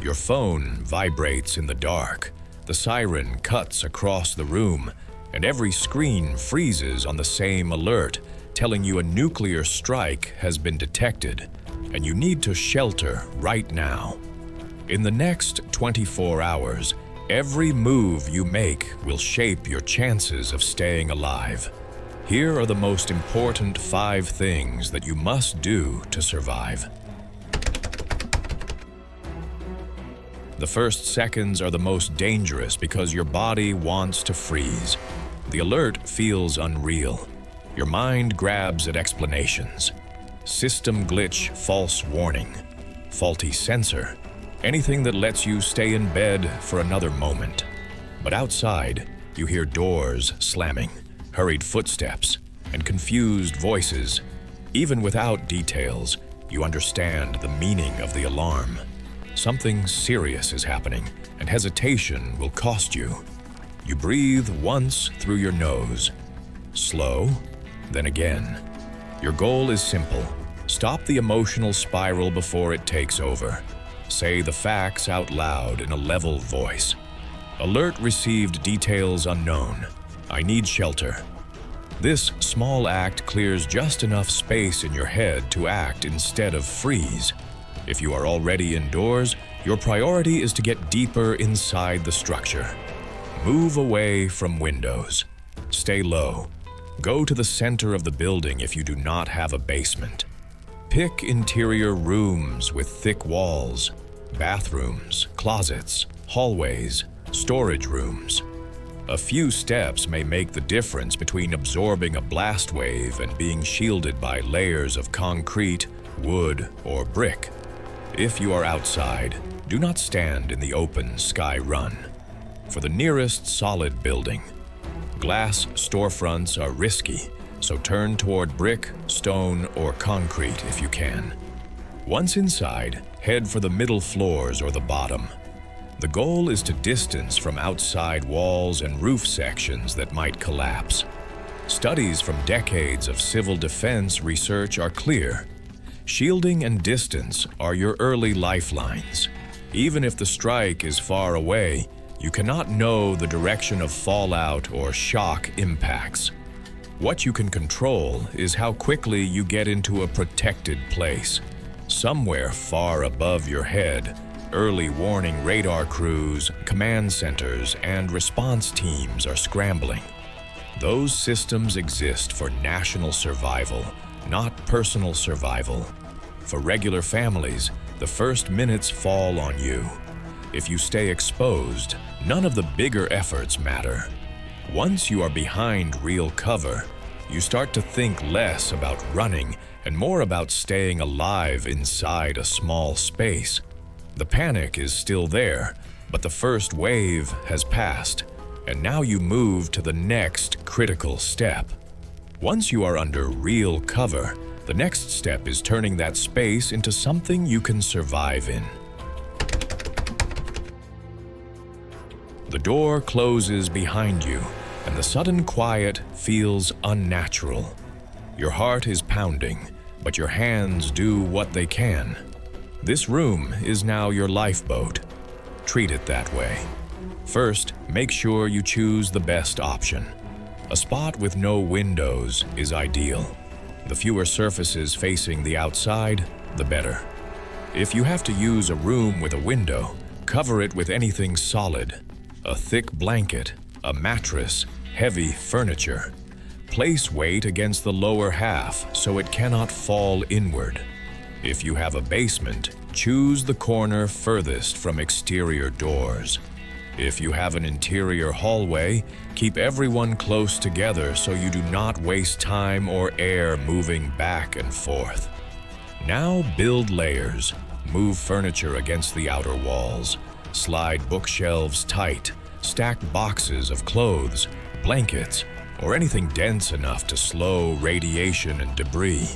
Your phone vibrates in the dark, the siren cuts across the room, and every screen freezes on the same alert, telling you a nuclear strike has been detected, and you need to shelter right now. In the next 24 hours, every move you make will shape your chances of staying alive. Here are the most important 5 things that you must do to survive. The first seconds are the most dangerous because your body wants to freeze. The alert feels unreal. Your mind grabs at explanations. System glitch, false warning, faulty sensor, anything that lets you stay in bed for another moment. But outside, you hear doors slamming, hurried footsteps, and confused voices. Even without details, you understand the meaning of the alarm. Something serious is happening, and hesitation will cost you. You breathe once through your nose. Slow, then again. Your goal is simple. Stop the emotional spiral before it takes over. Say the facts out loud in a level voice. Alert received, details unknown. I need shelter. This small act clears just enough space in your head to act instead of freeze. If you are already indoors, your priority is to get deeper inside the structure. Move away from windows. Stay low. Go to the center of the building if you do not have a basement. Pick interior rooms with thick walls, bathrooms, closets, hallways, storage rooms. A few steps may make the difference between absorbing a blast wave and being shielded by layers of concrete, wood, or brick. If you are outside, do not stand in the open sky run. For the nearest solid building. Glass storefronts are risky, so turn toward brick, stone, or concrete if you can. Once inside, head for the middle floors or the bottom. The goal is to distance from outside walls and roof sections that might collapse. Studies from decades of civil defense research are clear. Shielding and distance are your early lifelines. Even if the strike is far away, you cannot know the direction of fallout or shock impacts. What you can control is how quickly you get into a protected place. Somewhere far above your head, early warning radar crews, command centers, and response teams are scrambling. Those systems exist for national survival, not personal survival. For regular families, the first minutes fall on you. If you stay exposed, none of the bigger efforts matter. Once you are behind real cover, you start to think less about running and more about staying alive inside a small space. The panic is still there, but the first wave has passed, and now you move to the next critical step. Once you are under real cover, the next step is turning that space into something you can survive in. The door closes behind you, and the sudden quiet feels unnatural. Your heart is pounding, but your hands do what they can. This room is now your lifeboat. Treat it that way. First, make sure you choose the best option. A spot with no windows is ideal. The fewer surfaces facing the outside, the better. If you have to use a room with a window, cover it with anything solid. A thick blanket, a mattress, heavy furniture. Place weight against the lower half so it cannot fall inward. If you have a basement, choose the corner furthest from exterior doors. If you have an interior hallway, keep everyone close together so you do not waste time or air moving back and forth. Now build layers. Move furniture against the outer walls. Slide bookshelves tight. Stack boxes of clothes, blankets, or anything dense enough to slow radiation and debris.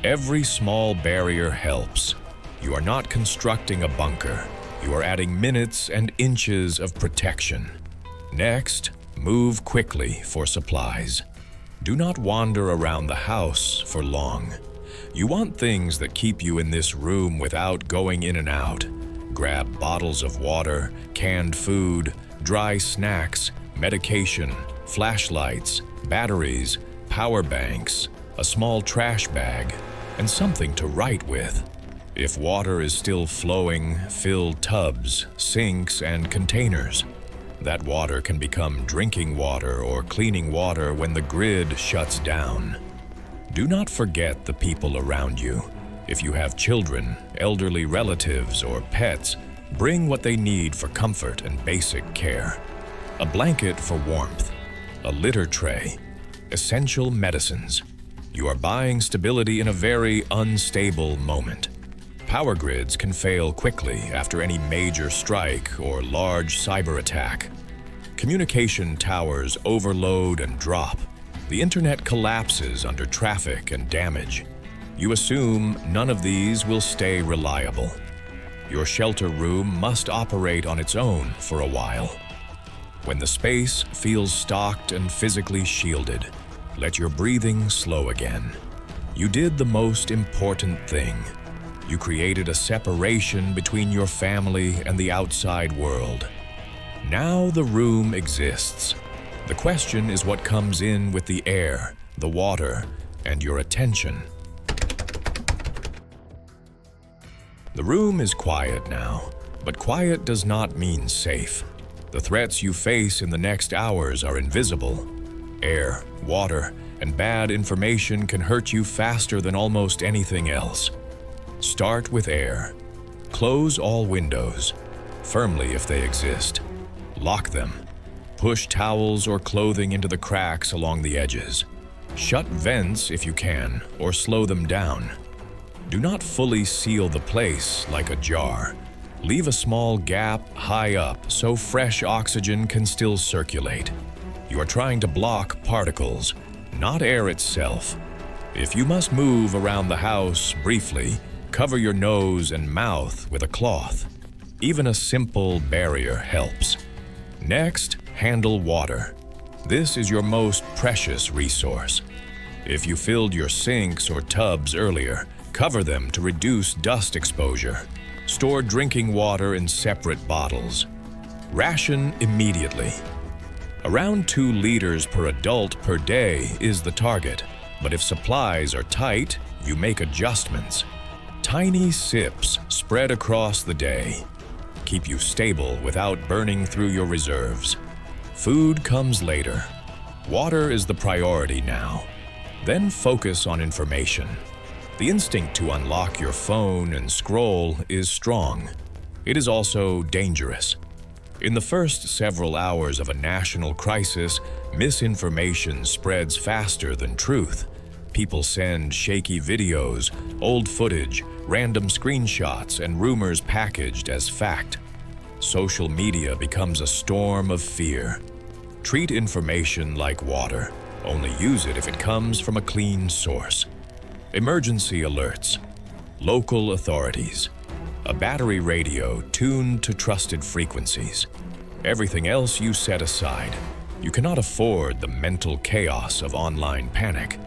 Every small barrier helps. You are not constructing a bunker. You are adding minutes and inches of protection. Next, move quickly for supplies. Do not wander around the house for long. You want things that keep you in this room without going in and out. Grab bottles of water, canned food, dry snacks, medication, flashlights, batteries, power banks, a small trash bag, and something to write with. If water is still flowing, fill tubs, sinks, and containers. That water can become drinking water or cleaning water when the grid shuts down. Do not forget the people around you. If you have children, elderly relatives, or pets, bring what they need for comfort and basic care. A blanket for warmth, a litter tray, essential medicines. You are buying stability in a very unstable moment. Power grids can fail quickly after any major strike or large cyber attack. Communication towers overload and drop. The internet collapses under traffic and damage. You assume none of these will stay reliable. Your shelter room must operate on its own for a while. When the space feels stocked and physically shielded, let your breathing slow again. You did the most important thing. You created a separation between your family and the outside world. Now the room exists. The question is what comes in with the air, the water, and your attention. The room is quiet now, but quiet does not mean safe. The threats you face in the next hours are invisible. Air, water, and bad information can hurt you faster than almost anything else. Start with air. Close all windows, firmly if they exist. Lock them. Push towels or clothing into the cracks along the edges. Shut vents if you can, or slow them down. Do not fully seal the place like a jar. Leave a small gap high up so fresh oxygen can still circulate. You are trying to block particles, not air itself. If you must move around the house briefly, cover your nose and mouth with a cloth. Even a simple barrier helps. Next, handle water. This is your most precious resource. If you filled your sinks or tubs earlier, cover them to reduce dust exposure. Store drinking water in separate bottles. Ration immediately. Around 2 liters per adult per day is the target, but if supplies are tight, you make adjustments. Tiny sips spread across the day. Keep you stable without burning through your reserves. Food comes later. Water is the priority now. Then focus on information. The instinct to unlock your phone and scroll is strong. It is also dangerous. In the first several hours of a national crisis, misinformation spreads faster than truth. People send shaky videos, old footage, random screenshots, and rumors packaged as fact. Social media becomes a storm of fear. Treat information like water. Only use it if it comes from a clean source. Emergency alerts. Local authorities. A battery radio tuned to trusted frequencies. Everything else you set aside. You cannot afford the mental chaos of online panic.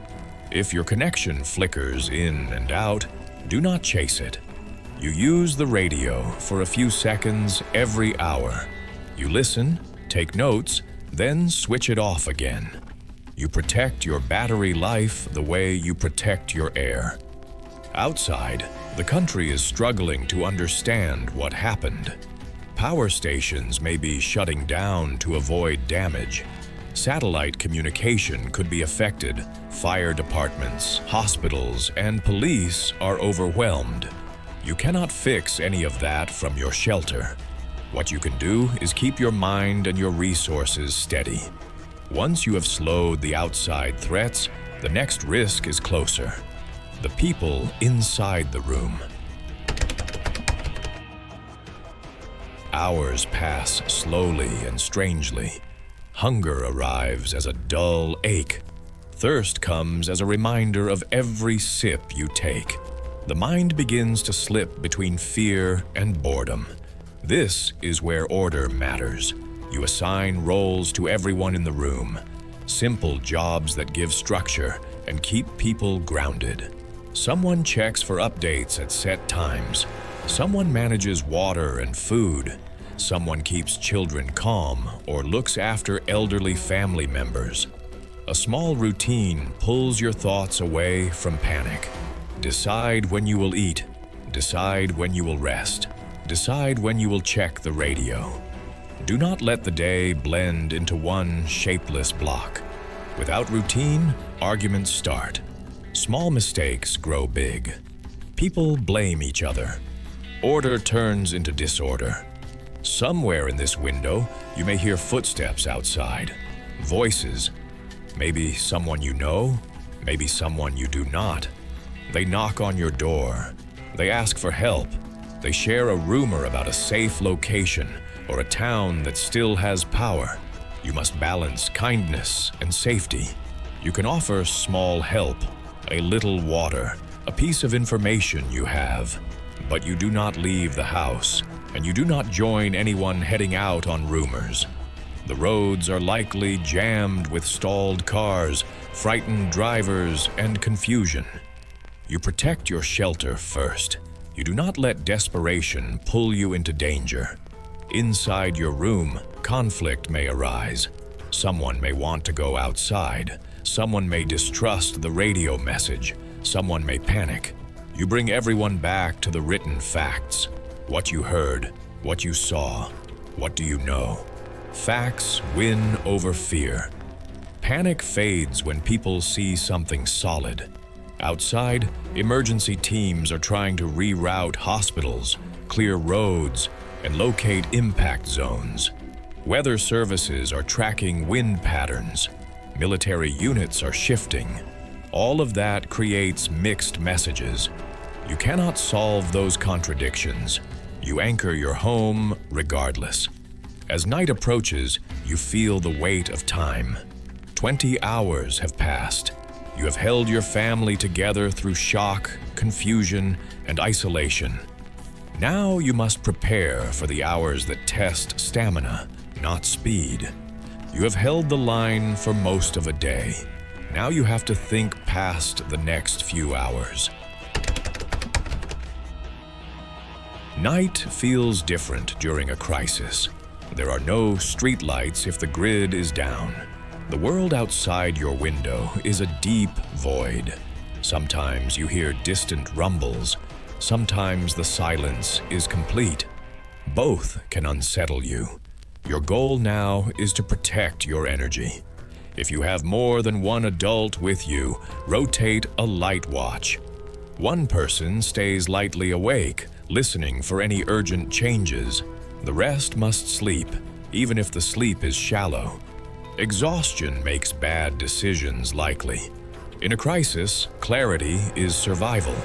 If your connection flickers in and out, do not chase it. You use the radio for a few seconds every hour. You listen, take notes, then switch it off again. You protect your battery life the way you protect your air. Outside, the country is struggling to understand what happened. Power stations may be shutting down to avoid damage. Satellite communication could be affected. Fire departments, hospitals, and police are overwhelmed. You cannot fix any of that from your shelter. What you can do is keep your mind and your resources steady. Once you have slowed the outside threats, the next risk is closer. The people inside the room. Hours pass slowly and strangely. Hunger arrives as a dull ache. Thirst comes as a reminder of every sip you take. The mind begins to slip between fear and boredom. This is where order matters. You assign roles to everyone in the room. Simple jobs that give structure and keep people grounded. Someone checks for updates at set times. Someone manages water and food. Someone keeps children calm or looks after elderly family members. A small routine pulls your thoughts away from panic. Decide when you will eat. Decide when you will rest. Decide when you will check the radio. Do not let the day blend into one shapeless block. Without routine, arguments start. Small mistakes grow big. People blame each other. Order turns into disorder. Somewhere in this window, you may hear footsteps outside. Voices. Maybe someone you know, maybe someone you do not. They knock on your door. They ask for help. They share a rumor about a safe location or a town that still has power. You must balance kindness and safety. You can offer small help, a little water, a piece of information you have. But you do not leave the house, and you do not join anyone heading out on rumors. The roads are likely jammed with stalled cars, frightened drivers, and confusion. You protect your shelter first. You do not let desperation pull you into danger. Inside your room, conflict may arise. Someone may want to go outside. Someone may distrust the radio message. Someone may panic. You bring everyone back to the written facts. What you heard, what you saw, what do you know? Facts win over fear. Panic fades when people see something solid. Outside, emergency teams are trying to reroute hospitals, clear roads, and locate impact zones. Weather services are tracking wind patterns. Military units are shifting. All of that creates mixed messages. You cannot solve those contradictions. You anchor your home regardless. As night approaches, you feel the weight of time. 20 hours have passed. You have held your family together through shock, confusion, and isolation. Now you must prepare for the hours that test stamina, not speed. You have held the line for most of a day. Now you have to think past the next few hours. Night feels different during a crisis. There are no streetlights if the grid is down. The world outside your window is a deep void. Sometimes you hear distant rumbles. Sometimes the silence is complete. Both can unsettle you. Your goal now is to protect your energy. If you have more than one adult with you, rotate a light watch. One person stays lightly awake, listening for any urgent changes. The rest must sleep, even if the sleep is shallow. Exhaustion makes bad decisions likely. In a crisis, clarity is survival.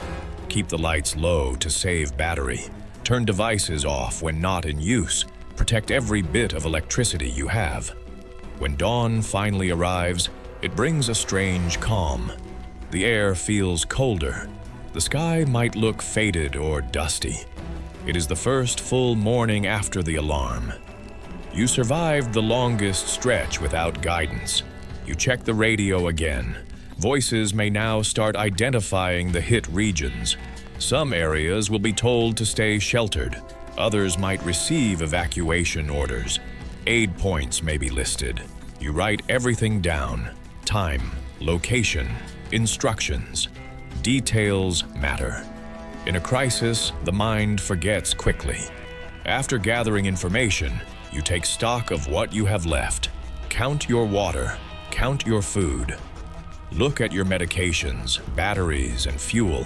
Keep the lights low to save battery. Turn devices off when not in use. Protect every bit of electricity you have. When dawn finally arrives, it brings a strange calm. The air feels colder. The sky might look faded or dusty. It is the first full morning after the alarm. You survived the longest stretch without guidance. You check the radio again. Voices may now start identifying the hit regions. Some areas will be told to stay sheltered. Others might receive evacuation orders. Aid points may be listed. You write everything down. Time, location, instructions. Details matter. In a crisis, the mind forgets quickly. After gathering information, you take stock of what you have left. Count your water. Count your food. Look at your medications, batteries, and fuel.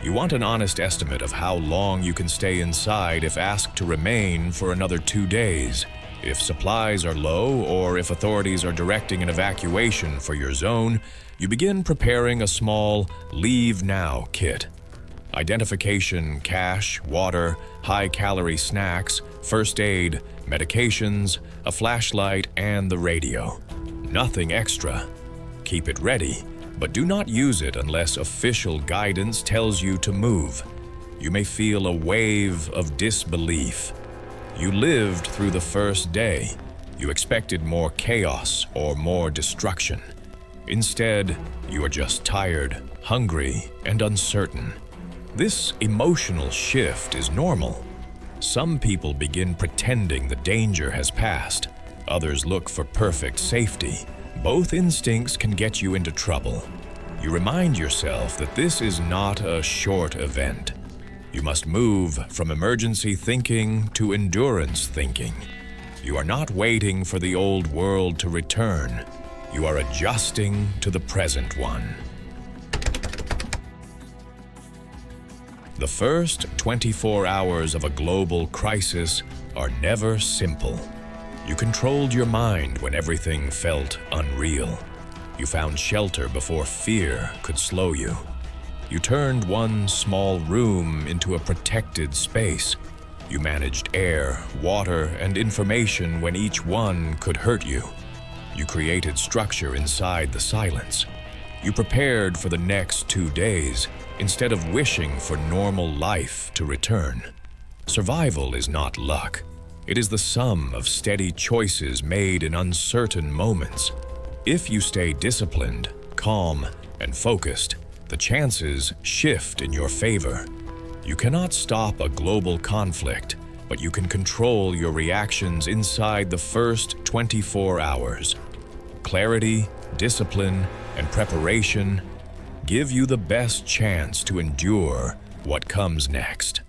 You want an honest estimate of how long you can stay inside if asked to remain for another 2 days. If supplies are low or if authorities are directing an evacuation for your zone, you begin preparing a small Leave Now kit. Identification, cash, water, high-calorie snacks, first aid, medications, a flashlight, and the radio. Nothing extra. Keep it ready, but do not use it unless official guidance tells you to move. You may feel a wave of disbelief. You lived through the first day. You expected more chaos or more destruction. Instead, you are just tired, hungry, and uncertain. This emotional shift is normal. Some people begin pretending the danger has passed. Others look for perfect safety. Both instincts can get you into trouble. You remind yourself that this is not a short event. You must move from emergency thinking to endurance thinking. You are not waiting for the old world to return. You are adjusting to the present one. The first 24 hours of a global crisis are never simple. You controlled your mind when everything felt unreal. You found shelter before fear could slow you. You turned one small room into a protected space. You managed air, water, and information when each one could hurt you. You created structure inside the silence. You prepared for the next 2 days instead of wishing for normal life to return. Survival is not luck. It is the sum of steady choices made in uncertain moments. If you stay disciplined, calm, and focused, the chances shift in your favor. You cannot stop a global conflict, but you can control your reactions inside the first 24 hours. Clarity, discipline, and preparation give you the best chance to endure what comes next.